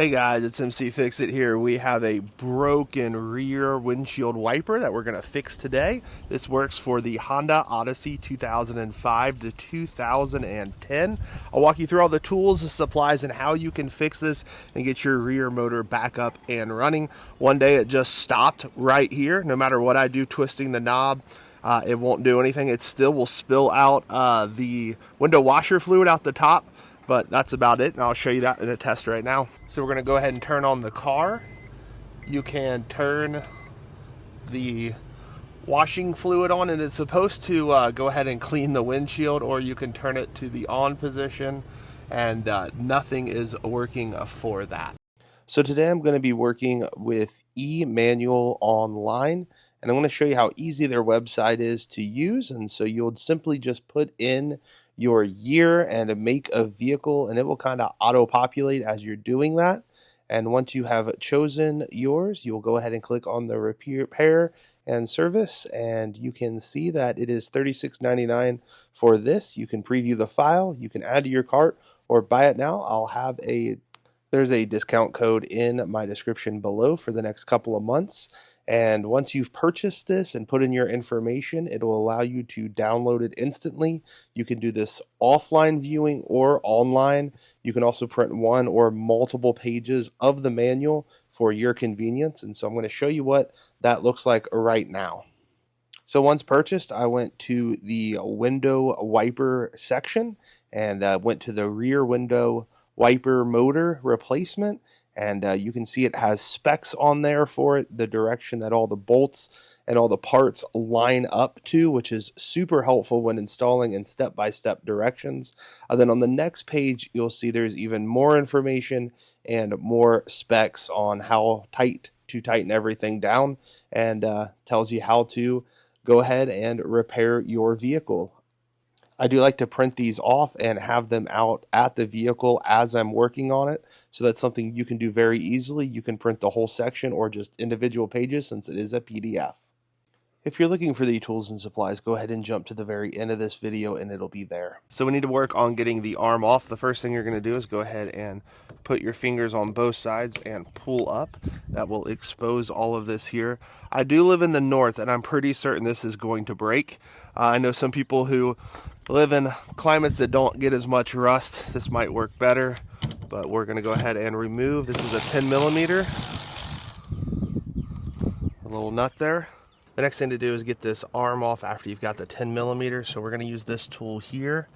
Hey guys, it's Mcfixit here. We have a broken rear windshield wiper that we're going to fix today. This works for the Honda Odyssey 2005 to 2010. I'll walk you through all the tools, the supplies, and how you can fix this and get your rear motor back up and running. One day it just stopped right here. No matter what I do twisting the knob, it won't do anything. It still will spill out the window washer fluid out the top. But that's about it, and I'll show you that in a test right now. So we're gonna go ahead and turn on the car. You can turn the washing fluid on, and it's supposed to go ahead and clean the windshield, or you can turn it to the on position, and nothing is working for that. So today I'm going to be working with eManualOnline, and I'm going to show you how easy their website is to use. And so you'll simply just put in your year and make of vehicle, and it will kind of auto-populate as you're doing that. And once you have chosen yours, you'll go ahead and click on the repair and service, and you can see that it is $36.99 for this. You can preview the file, you can add to your cart, or buy it now. There's a discount code in my description below for the next couple of months. And once you've purchased this and put in your information, it will allow you to download it instantly. You can do this offline viewing or online. You can also print one or multiple pages of the manual for your convenience. And so I'm going to show you what that looks like right now. So once purchased, I went to the window wiper section and went to the rear window wiper motor replacement, and you can see it has specs on there for it, the direction that all the bolts and all the parts line up to, which is super helpful when installing in step-by-step directions. Then on the next page, you'll see there's even more information and more specs on how tight to tighten everything down, and tells you how to go ahead and repair your vehicle. I do like to print these off and have them out at the vehicle as I'm working on it. So that's something you can do very easily. You can print the whole section or just individual pages since it is a PDF. If you're looking for the tools and supplies, go ahead and jump to the very end of this video and it'll be there. So we need to work on getting the arm off. The first thing you're going to do is go ahead and put your fingers on both sides and pull up. That will expose all of this here. I do live in the north and I'm pretty certain this is going to break. I know some people who live in climates that don't get as much rust. This might work better, but we're going to go ahead and remove. This is a 10 millimeter, a little nut there. The next thing to do is get this arm off after you've got the 10 millimeter. So we're going to use this tool here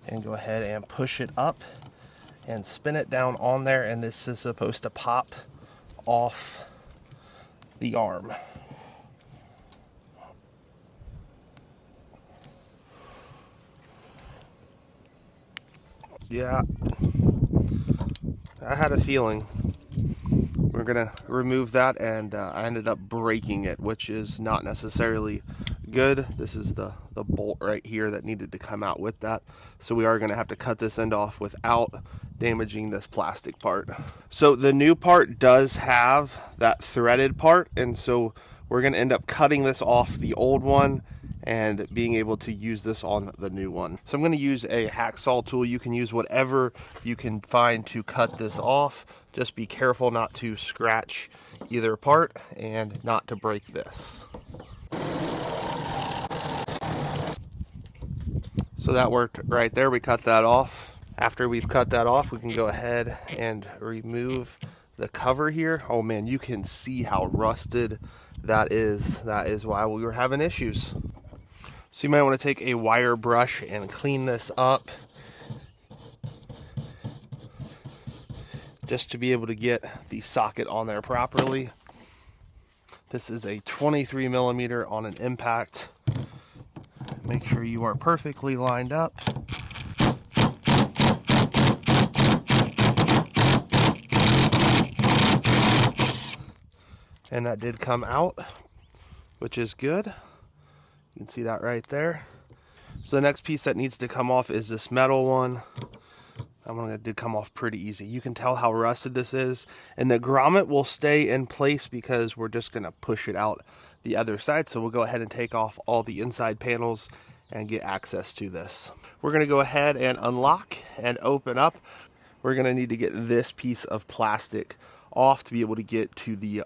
and go ahead and push it up and spin it down on there, and this is supposed to pop off the arm. Yeah, I had a feeling. We're gonna remove that, and I ended up breaking it, which is not necessarily good. This is the bolt right here that needed to come out with that. So we are gonna have to cut this end off without damaging this plastic part. So the new part does have that threaded part, and so we're gonna end up cutting this off the old one and being able to use this on the new one. So I'm going to use a hacksaw tool. You can use whatever you can find to cut this off. Just be careful not to scratch either part and not to break this. So that worked right there. We cut that off. After we've cut that off, we can go ahead and remove the cover here. Oh man, you can see how rusted that is. That is why we were having issues. So you might want to take a wire brush and clean this up just to be able to get the socket on there properly. This is a 23 millimeter on an impact. Make sure you are perfectly lined up. And that did come out, which is good. You can see that right there. So the next piece that needs to come off is this metal one. That one did come off pretty easy. You can tell how rusted this is. And the grommet will stay in place because we're just going to push it out the other side. So we'll go ahead and take off all the inside panels and get access to this. We're going to go ahead and unlock and open up. we're going to need to get this piece of plastic off to be able to get to the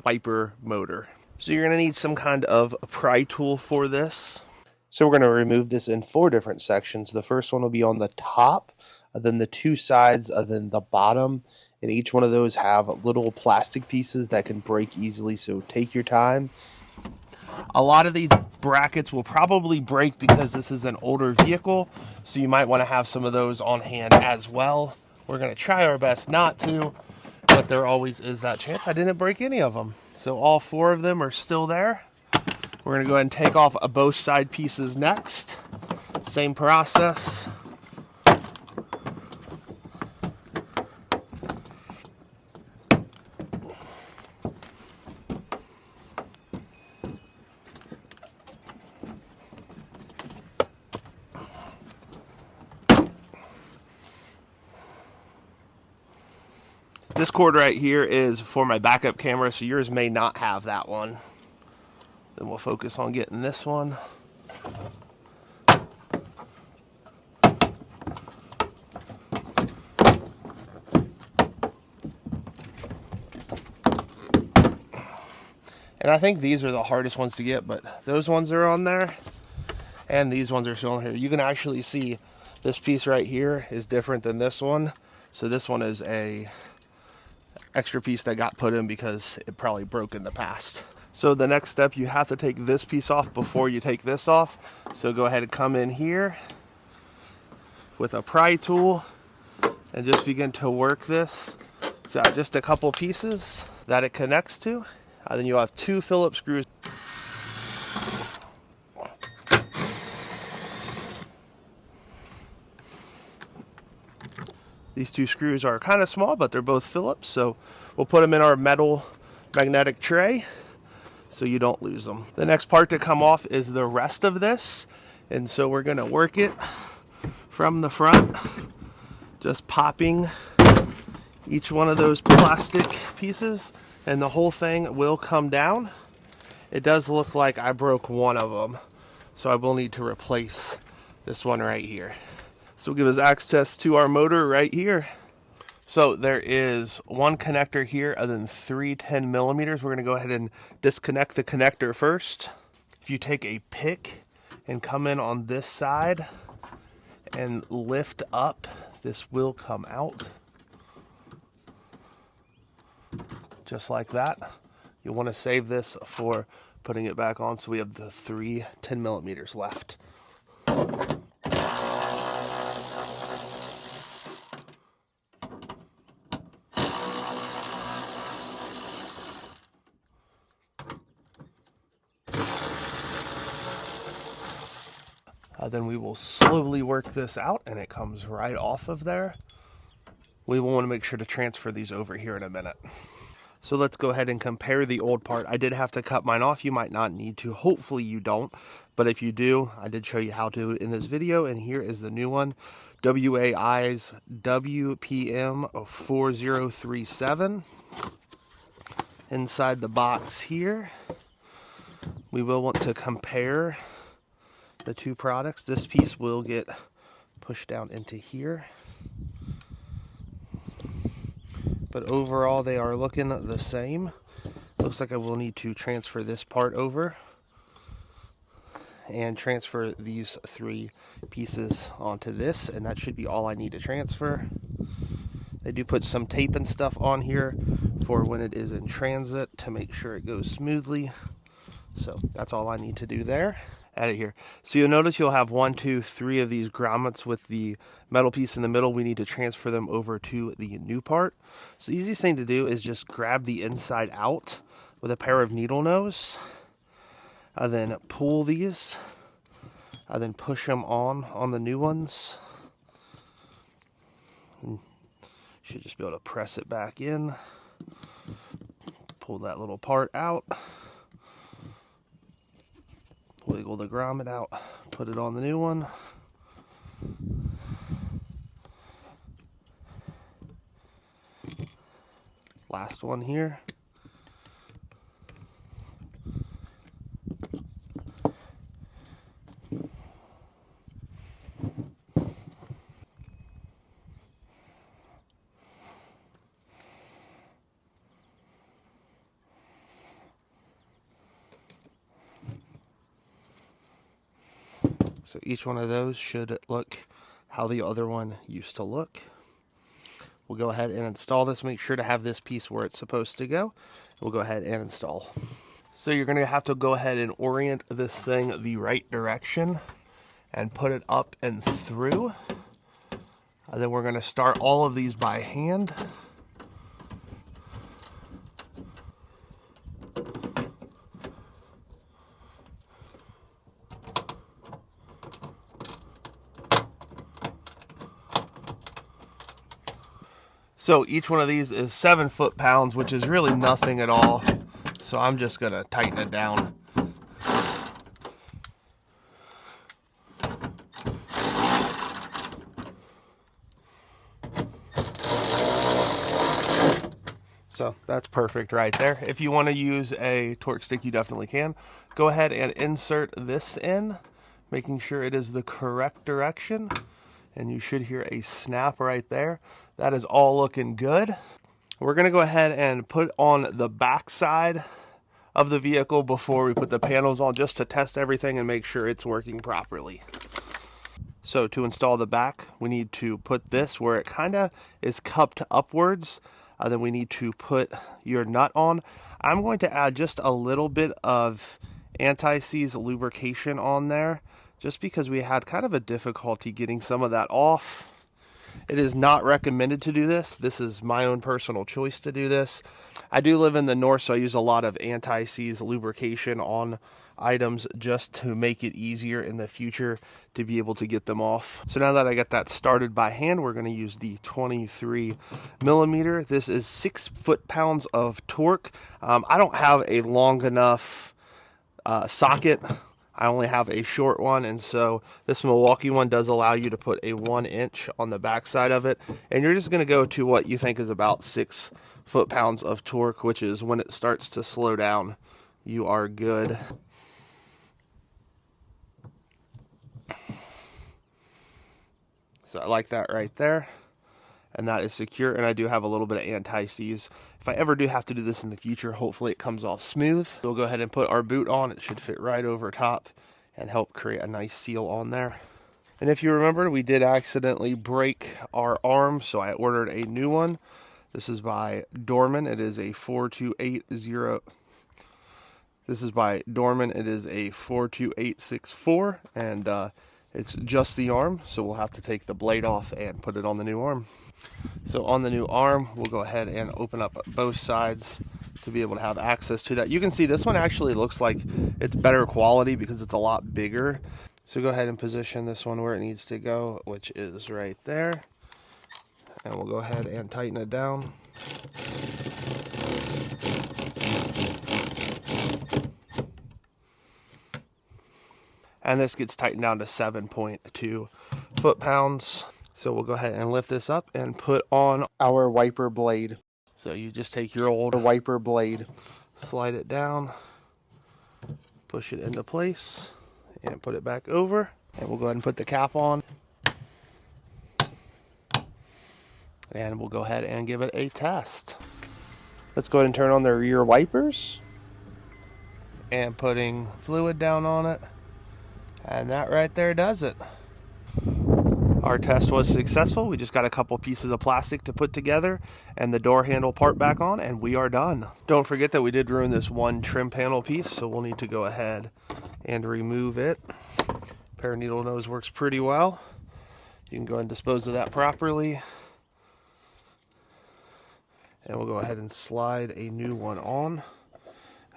wiper motor. So you're going to need some kind of pry tool for this. So we're going to remove this in 4 different sections. The first one will be on the top, then the 2 sides, then the bottom. And each one of those have little plastic pieces that can break easily, so take your time. A lot of these brackets will probably break because this is an older vehicle, so you might want to have some of those on hand as well. We're going to try our best not to, but there always is that chance. I didn't break any of them, so all 4 of them are still there. We're going to go ahead and take off both side pieces next. Same process. This cord right here is for my backup camera, so yours may not have that one. Then we'll focus on getting this one. And I think these are the hardest ones to get, but those ones are on there, and these ones are still on here. You can actually see this piece right here is different than this one. So this one is a extra piece that got put in because it probably broke in the past. So the next step, you have to take this piece off before you take this off. So go ahead and come in here with a pry tool and just begin to work this. So just a couple pieces that it connects to. Then you'll have 2 Phillips screws. These 2 screws are kind of small, but they're both Phillips, so we'll put them in our metal magnetic tray so you don't lose them. The next part to come off is the rest of this, and so we're going to work it from the front, just popping each one of those plastic pieces, and the whole thing will come down. It does look like I broke one of them, so I will need to replace this one right here. So we'll give us access to our motor right here. So there is 1 connector here and then 3 10 millimeters. We're going to go ahead and disconnect the connector first. If you take a pick and come in on this side and lift up, this will come out. Just like that. You'll want to save this for putting it back on, so we have the 3 10 millimeters left. Then we will slowly work this out, and it comes right off of there. We will want to make sure to transfer these over here in a minute. So let's go ahead and compare the old part. I did have to cut mine off. You might not need to. Hopefully you don't. But if you do, I did show you how to in this video, and here is the new one. WAI's WPM 4037. Inside the box here, we will want to compare the 2 products. This piece will get pushed down into here, but overall they are looking the same. Looks like I will need to transfer this part over and transfer these 3 pieces onto this, and that should be all I need to transfer. They do put some tape and stuff on here for when it is in transit to make sure it goes smoothly. So that's all I need to do there. Add it here. So you'll notice you'll have 1, 2, 3 of these grommets with the metal piece in the middle. We need to transfer them over to the new part. So the easiest thing to do is just grab the inside out with a pair of needle nose. Then pull these. Then push them on the new ones. And should just be able to press it back in. Pull that little part out. Wiggle the grommet out, put it on the new one. Last one here. So each one of those should look how the other one used to look. We'll go ahead and install this. Make sure to have this piece where it's supposed to go. We'll go ahead and install. So you're going to have to go ahead and orient this thing the right direction and put it up and through. And then we're going to start all of these by hand. So each one of these is 7 foot-pounds, which is really nothing at all. So I'm just going to tighten it down. So that's perfect right there. If you want to use a torque stick, you definitely can. Go ahead and insert this in, making sure it is the correct direction. And you should hear a snap right there. That is all looking good. We're going to go ahead and put on the back side of the vehicle before we put the panels on, just to test everything and make sure it's working properly. So to install the back, we need to put this where it kind of is cupped upwards. Then we need to put your nut on. I'm going to add just a little bit of anti-seize lubrication on there, just because we had kind of a difficulty getting some of that off. It is not recommended to do this. This is my own personal choice to do this. I do live in the north, so I use a lot of anti-seize lubrication on items just to make it easier in the future to be able to get them off. So now that I got that started by hand, we're going to use the 23 millimeter. This is 6 foot-pounds of torque. I don't have a long enough socket. I only have a short one, and so this Milwaukee one does allow you to put a 1 inch on the back side of it, and you're just going to go to what you think is about 6 foot-pounds of torque, which is when it starts to slow down, you are good. So I like that right there, and that is secure, and I do have a little bit of anti-seize. If I ever do have to do this in the future, hopefully it comes off smooth. We'll go ahead and put our boot on. It should fit right over top and help create a nice seal on there. And if you remember, we did accidentally break our arm, so I ordered a new one. This is by Dorman. It is a 42880. This is by Dorman. It is a 42864, and it's just the arm, so we'll have to take the blade off and put it on the new arm. So on the new arm, we'll go ahead and open up both sides to be able to have access to that. You can see this one actually looks like it's better quality because it's a lot bigger. So go ahead and position this one where it needs to go, which is right there. And we'll go ahead and tighten it down. And this gets tightened down to 7.2 foot-pounds. So we'll go ahead and lift this up and put on our wiper blade. So you just take your old wiper blade, slide it down, push it into place, and put it back over. And we'll go ahead and put the cap on. And we'll go ahead and give it a test. Let's go ahead and turn on the rear wipers. And putting fluid down on it. And that right there does it. Our test was successful. We just got a couple pieces of plastic to put together and the door handle part back on, and we are done. Don't forget that we did ruin this one trim panel piece, so we'll need to go ahead and remove it. Pair of needle nose works pretty well. You can go ahead and dispose of that properly. And we'll go ahead and slide a new one on.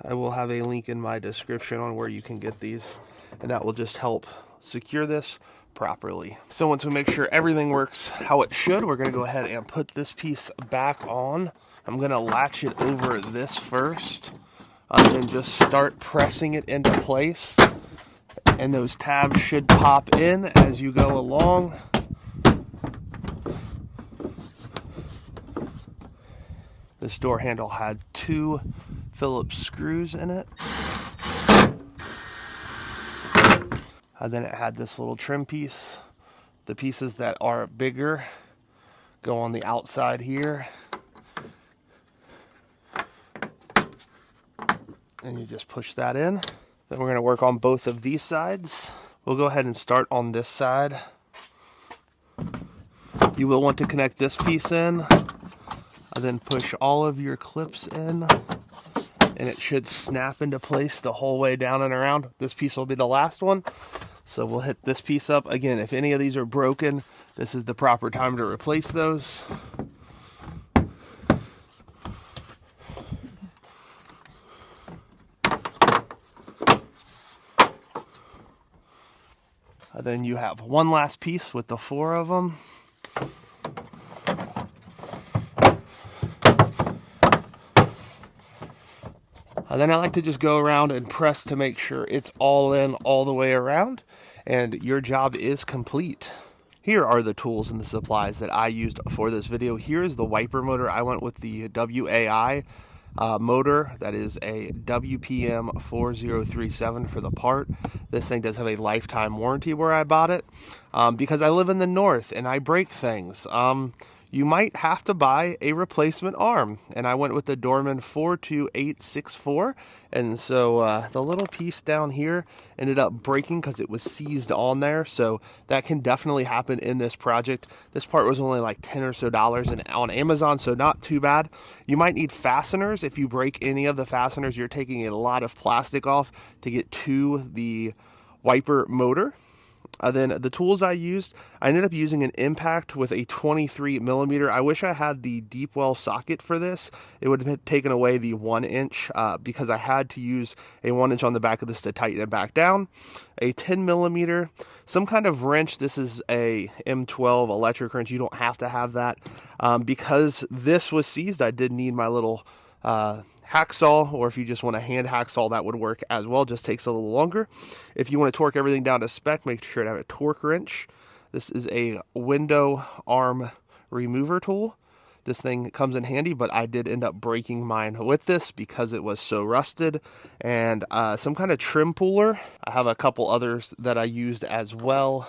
I will have a link in my description on where you can get these, and that will just help secure this properly. So once we make sure everything works how it should, we're going to go ahead and put this piece back on. I'm going to latch it over this first, and just start pressing it into place. And those tabs should pop in as you go along. This door handle had 2 Phillips screws in it. And then it had this little trim piece. The pieces that are bigger go on the outside here. And you just push that in. Then we're going to work on both of these sides. We'll go ahead and start on this side. You will want to connect this piece in, and then push all of your clips in, and it should snap into place the whole way down and around. This piece will be the last one, so we'll hit this piece up. Again, if any of these are broken, this is the proper time to replace those. And then you have one last piece with the 4 of them. And then I like to just go around and press to make sure it's all in all the way around, and your job is complete. Here are the tools and the supplies that I used for this video. Here is the wiper motor. I went with the WAI motor. That is a WPM 4037 for the part. This thing does have a lifetime warranty where I bought it, because I live in the north and I break things. You might have to buy a replacement arm, and I went with the Dorman 42864, and so the little piece down here ended up breaking because it was seized on there, so that can definitely happen in this project. This part was only like $10 or so on Amazon, so not too bad. You might need fasteners. If you break any of the fasteners, you're taking a lot of plastic off to get to the wiper motor. Then the tools I used, I ended up using an impact with a 23mm. I wish I had the deep well socket for this. It would have taken away the 1-inch because I had to use a 1-inch on the back of this to tighten it back down. A 10mm, some kind of wrench. This is a M12 electric wrench. You don't have to have that. Because this was seized, I did need my little hacksaw, or if you just want a hand hacksaw, that would work as well. Just takes a little longer. If you want to torque everything down to spec, make sure to have a torque wrench. This is a window arm remover tool. This thing comes in handy, but I did end up breaking mine with this because it was so rusted. And some kind of trim puller. I have a couple others that I used as well.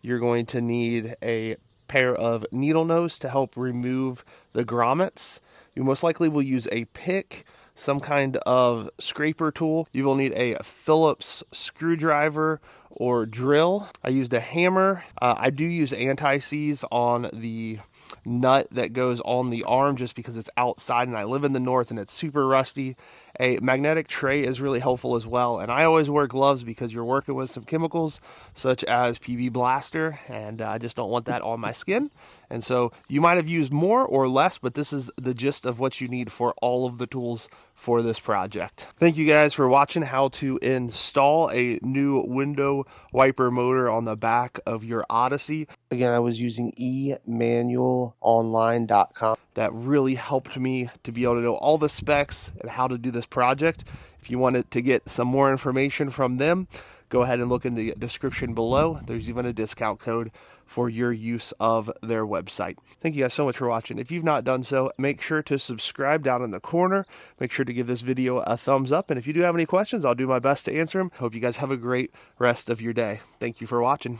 You're going to need a pair of needle nose to help remove the grommets. You most likely will use a pick, some kind of scraper tool. You will need a Phillips screwdriver or drill. I used a hammer. I do use anti-seize on the nut that goes on the arm just because it's outside and I live in the north and it's super rusty. A magnetic tray is really helpful as well, and I always wear gloves because you're working with some chemicals such as PV Blaster, and I just don't want that on my skin. And so you might have used more or less, but this is the gist of what you need for all of the tools for this project. Thank you guys for watching how to install a new window wiper motor on the back of your Odyssey. Again, I was using eManualOnline.com. That really helped me to be able to know all the specs and how to do this project. If you wanted to get some more information from them, go ahead and look in the description below. There's even a discount code for your use of their website. Thank you guys so much for watching. If you've not done so, make sure to subscribe down in the corner. Make sure to give this video a thumbs up. And if you do have any questions, I'll do my best to answer them. Hope you guys have a great rest of your day. Thank you for watching.